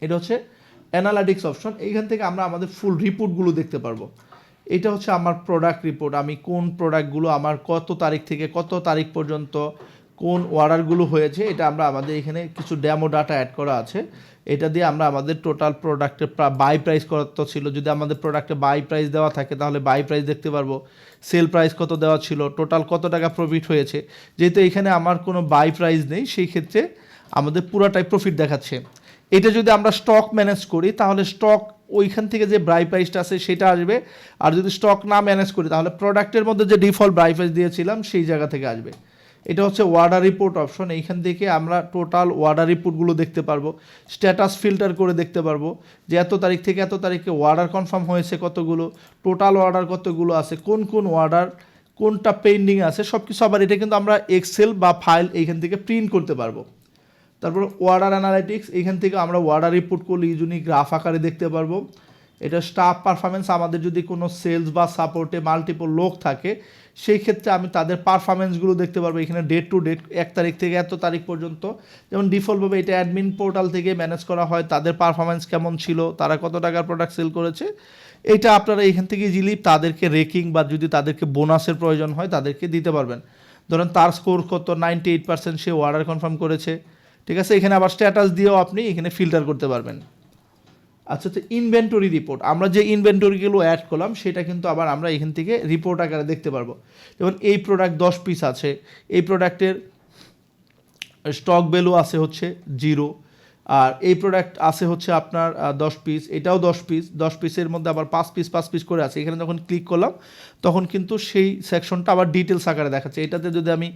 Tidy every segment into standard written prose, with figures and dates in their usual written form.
এটা হচ্ছে analytics option. এইখান থেকে আমরা আমাদের ফুল রিপোর্টগুলো দেখতে পারবো। এটা হচ্ছে আমার প্রোডাক্ট রিপোর্ট, আমি কোন প্রোডাক্টগুলো আমার কত তারিখ থেকে কত তারিখ পর্যন্ত কোন অর্ডারগুলো হয়েছে, এটা আমরা আমাদের এখানে কিছু ডেমো ডাটা অ্যাড করা আছে। এটা দিয়ে আমরা আমাদের টোটাল প্রোডাক্টের বাই প্রাইস কত ছিল, যদি আমাদের প্রোডাক্টে বাই প্রাইস দেওয়া থাকে তাহলে বাই প্রাইস দেখতে পারবো, সেল প্রাইস কত দেওয়া ছিল, টোটাল কত টাকা প্রফিট হয়েছে। যেহেতু এখানে আমার কোনো বাই প্রাইস নেই, সেই ক্ষেত্রে আমাদের পুরাটাই প্রফিট দেখাচ্ছে। এটা যদি আমরা স্টক ম্যানেজ করি তাহলে স্টক ওইখান থেকে যে বাই প্রাইসটা আছে সেটা আসবে, আর যদি স্টক না ম্যানেজ করি তাহলে প্রোডাক্টের মধ্যে যে ডিফল্ট বাই প্রাইস দিয়েছিলাম সেই জায়গা থেকে আসবে। এটা হচ্ছে অর্ডার রিপোর্ট অপশন। এইখান থেকে আমরা টোটাল অর্ডার রিপোর্টগুলো দেখতে পারবো, স্ট্যাটাস ফিল্টার করে দেখতে পারবো যে এত তারিখ থেকে এত তারিখে অর্ডার কনফার্ম হয়েছে কতগুলো, টোটাল অর্ডার কতগুলো আছে, কোন কোন অর্ডার কোনটা পেন্ডিং আছে সব কিছু। আবার এটা কিন্তু আমরা এক্সেল বা ফাইল এইখান থেকে প্রিন্ট করতে পারবো। তারপর অর্ডার অ্যানালিটিক্স, এইখান থেকে আমরা অর্ডার রিপোর্ট করলে ইউনিক গ্রাফ আকারে দেখতে পারবো। এটা স্টাফ পারফরমেন্স, আমাদের যদি কোনো সেলস বা সাপোর্টে মাল্টিপল লোক থাকে সেই ক্ষেত্রে আমি তাদের পারফরমেন্সগুলো দেখতে পারবো। এখানে ডেট টু ডেট 1 তারিখ থেকে এত তারিখ পর্যন্ত, যেমন ডিফল্টভাবে এটা অ্যাডমিন পোর্টাল থেকে ম্যানেজ করা হয়, তাদের পারফরমেন্স কেমন ছিল, তারা কত টাকার প্রোডাক্ট সেল করেছে। এটা আপনারা এখান থেকে ইজিলি তাদেরকে রেকিং বা যদি তাদেরকে বোনাসের প্রয়োজন হয় তাদেরকে দিতে পারবেন। ধরেন তার স্কোর কত, 98% সে অর্ডার কনফার্ম করেছে, ঠিক আছে। এখানে আবার স্ট্যাটাস দিয়েও আপনি এখানে ফিল্টার করতে পারবেন। আচ্ছা, তো ইনভেন্টরি রিপোর্ট, আমরা যে ইনভেন্টরিগুলো অ্যাড করলাম সেটা কিন্তু আবার আমরা এখান থেকে রিপোর্ট আকারে দেখতে পারবো। যেমন এই প্রোডাক্ট 10 পিস আছে, এই প্রোডাক্টের স্টক ভ্যালু আছে হচ্ছে 0, আর এই প্রোডাক্ট আছে হচ্ছে আপনার 10 পিস, এটাও 10 পিস, 10 পিসের মধ্যে আবার 5 পিস করে আছে। এখানে যখন ক্লিক করলাম তখন কিন্তু সেই সেকশনটা আবার ডিটেলস আকারে দেখাচ্ছে। এটাতে যদি আমি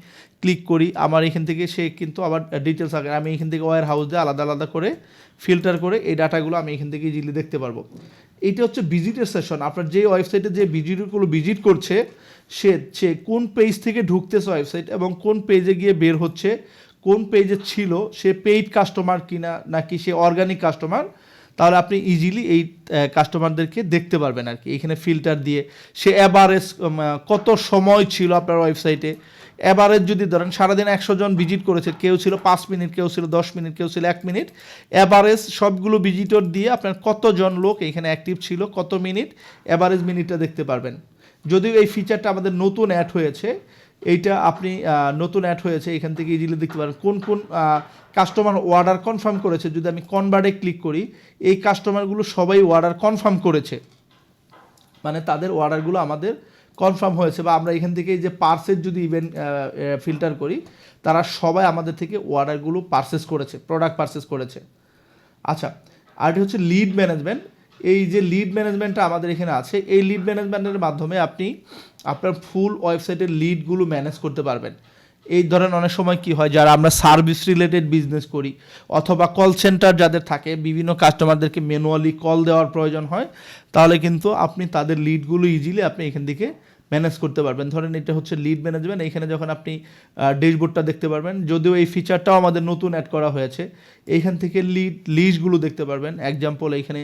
ক্লিক করি আমার এখান থেকে সে কিন্তু আবার ডিটেলস আকারে, আমি এখান থেকে ওয়্যার হাউস দিয়ে আলাদা আলাদা করে ফিল্টার করে এই ডাটাগুলো আমি এখান থেকে ইজিলি দেখতে পারবো। এইটা হচ্ছে ভিজিটের সেশন, আপনার যে ওয়েবসাইটে যে ভিজিটগুলো ভিজিট করছে সে কোন পেজ থেকে ঢুকতেছে ওয়েবসাইট এবং কোন পেজে গিয়ে বের হচ্ছে, কোন পেজে ছিল, সে পেইড কাস্টমার কিনা নাকি সে অর্গানিক কাস্টমার, তাহলে আপনি ইজিলি এই কাস্টমারদেরকে দেখতে পারবেন আর কি। এখানে ফিল্টার দিয়ে সে অ্যাভারেজ কত সময় ছিল আপনার ওয়েবসাইটে, অ্যাভারেজ যদি ধরেন সারাদিন 100 জন ভিজিট করেছে, কেউ ছিল 5 মিনিট, কেউ ছিল 10 মিনিট, কেউ ছিল 1 মিনিট, অ্যাভারেজ সবগুলো ভিজিটর দিয়ে আপনার কতজন লোক এখানে অ্যাক্টিভ ছিল, কত মিনিট, অ্যাভারেজ মিনিটটা দেখতে পারবেন। যদিও এই ফিচারটা আমাদের নতুন অ্যাড হয়েছে, এইটা আপনি নতুন অ্যাড হয়েছে, এখান থেকে ইজিলি দেখতে পারেন কোন কোন কাস্টমার অর্ডার কনফার্ম করেছে। যদি আমি কনভার্টে ক্লিক করি, এই কাস্টমারগুলো সবাই অর্ডার কনফার্ম করেছে, মানে তাদের অর্ডারগুলো আমাদের কনফার্ম হয়েছে। বা আমরা এখান থেকে এই যে পার্সেস যদি ইভেন্ট ফিল্টার করি, তারা সবাই আমাদের থেকে অর্ডারগুলো পারচেস করেছে, প্রোডাক্ট পারচেস করেছে। আচ্ছা, আরটি হচ্ছে লিড ম্যানেজমেন্ট। এই যে লিড ম্যানেজমেন্টটা আমাদের এখানে আছে, এই লিড ম্যানেজমেন্টের মাধ্যমে আপনি আপনার ফুল ওয়েবসাইটের লিডগুলো ম্যানেজ করতে পারবেন। এই ধরেন অনেক সময় কি হয়, যারা আমরা সার্ভিস রিলেটেড বিজনেস করি অথবা কল সেন্টার যাদের থাকে, বিভিন্ন কাস্টমারদেরকে ম্যানুয়ালি কল দেওয়ার প্রয়োজন হয়, তাহলে কিন্তু আপনি তাদের লিডগুলো ইজিলি আপনি এখান থেকে ম্যানেজ করতে পারবেন। ধরেন এটা হচ্ছে লিড ম্যানেজমেন্ট, এইখানে যখন আপনি ড্যাশবোর্ডটা দেখতে পারবেন, যদিও এই ফিচারটাও আমাদের নতুন অ্যাড করা হয়েছে। এইখান থেকে লিস্টগুলো দেখতে পারবেন। এক্সাম্পল এইখানে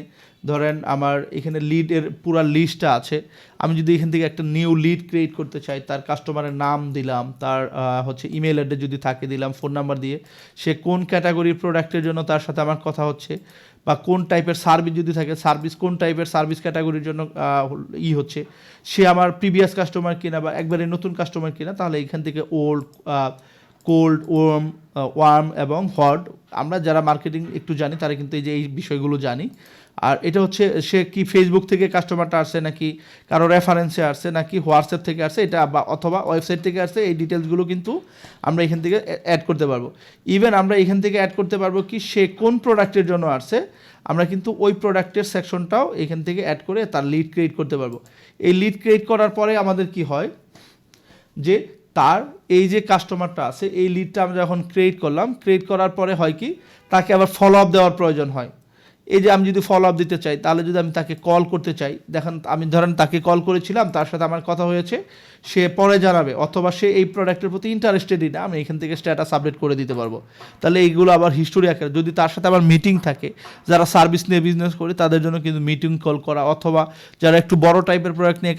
ধরেন আমার এখানে লিডের পুরো লিস্টটা আছে, আমি যদি এখান থেকে একটা নিউ লিড ক্রিয়েট করতে চাই, তার কাস্টমারের নাম দিলাম, তার হচ্ছে ইমেল অ্যাড্রেস যদি থাকে দিলাম, ফোন নাম্বার দিয়ে সে কোন ক্যাটাগরির প্রোডাক্টের জন্য তার সাথে আমার কথা হচ্ছে, বা কোন টাইপের সার্ভিস যদি থাকে, সার্ভিস কোন টাইপের সার্ভিস ক্যাটাগরির জন্য হচ্ছে, সে আমার প্রিভিয়াস কাস্টমার কিনা বা একবারে নতুন কাস্টমার কিনা, তাহলে এখান থেকে ওল্ড, কোল্ড, ওয়ার্ম এবং হট, আমরা যারা মার্কেটিং একটু জানি তারা কিন্তু এই যে এই বিষয়গুলো জানি। আর এটা হচ্ছে সে কি ফেসবুক থেকে কাস্টমারটা আসছে নাকি কারো রেফারেন্সে আসছে নাকি হোয়াটসঅ্যাপ থেকে আসছে, এটা বা অথবা ওয়েবসাইট থেকে আসছে, এই ডিটেলসগুলো কিন্তু আমরা এখান থেকে অ্যাড করতে পারবো। ইভেন আমরা এখান থেকে অ্যাড করতে পারবো কি সে কোন প্রোডাক্টের জন্য আসছে, আমরা কিন্তু ওই প্রোডাক্টের সেকশনটাও এখান থেকে অ্যাড করে তার লিড ক্রিয়েট করতে পারবো। এই লিড ক্রিয়েট করার পরে আমাদের কি হয় যে তার এই যে কাস্টমারটা আছে, এই লিডটা আমরা যখন ক্রিয়েট করলাম, ক্রিয়েট করার পরে হয় কি তাকে আবার ফলো আপ দেওয়ার প্রয়োজন হয়। এই যে আমি যদি ফলো আপ দিতে চাই, তাহলে যদি আমি তাকে কল করতে চাই, দেখেন আমি ধরেন তাকে কল করেছিলাম, তার সাথে আমার কথা হয়েছে, সে পরে জানাবে, অথবা সে এই প্রোডাক্টের প্রতি ইন্টারেস্টেডই না, আমি এখান থেকে স্ট্যাটাস আপডেট করে দিতে পারবো। তাহলে এইগুলো আবার হিস্টোরি আকারে, যদি তার সাথে আবার মিটিং থাকে, যারা সার্ভিস নিয়ে বিজনেস করে তাদের জন্য কিন্তু মিটিং কল করা, অথবা যারা একটু বড় টাইপের প্রোডাক্ট নিয়ে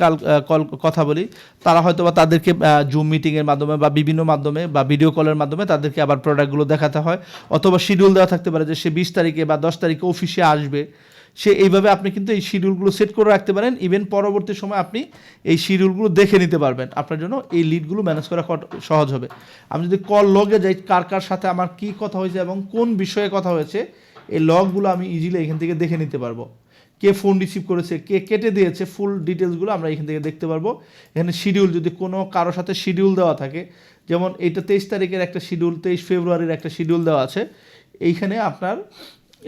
কল কথা বলি, তারা হয়তো বা তাদেরকে জুম মিটিংয়ের মাধ্যমে বা বিভিন্ন মাধ্যমে বা ভিডিও কলের মাধ্যমে তাদেরকে আবার প্রোডাক্টগুলো দেখাতে হয়, অথবা শিডিউল দেওয়া থাকতে পারে যে সে 20 তারিখে বা 10 তারিখে অফিসে আসবে। সে এইভাবে আপনি কিন্তু এই শিডিউলগুলো সেট করে রাখতে পারেন। ইভেন পরবর্তী সময় আপনি এই শিডিউলগুলো দেখে নিতে পারবেন, আপনার জন্য এই লিডগুলো ম্যানেজ করা সহজ হবে। আমি যদি কল লগে যাই, কার কার সাথে আমার কী কথা হয়েছে এবং কোন বিষয়ে কথা হয়েছে, এই লগগুলো আমি ইজিলি এখান থেকে দেখে নিতে পারবো। কে ফোন রিসিভ করেছে, কে কেটে দিয়েছে, ফুল ডিটেলসগুলো আমরা এখান থেকে দেখতে পারবো। এখানে শিডিউল, যদি কোনো কারোর সাথে শিডিউল দেওয়া থাকে, যেমন এইটা 23 তারিখের একটা শিডিউল, 23 ফেব্রুয়ারির একটা শিডিউল দেওয়া আছে, এইখানে আপনার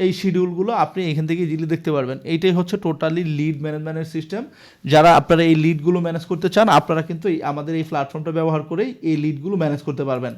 এই শিডিউলগুলো আপনি এখান থেকে ইজিলি দেখতে পারবেন। এইটাই হচ্ছে টোটালি লিড ম্যানেজমেন্টের সিস্টেম। যারা আপনারা এই লিডগুলো ম্যানেজ করতে চান, আপনারা কিন্তু আমাদের এই প্ল্যাটফর্মটা ব্যবহার করেই এই লিডগুলো ম্যানেজ করতে পারবেন।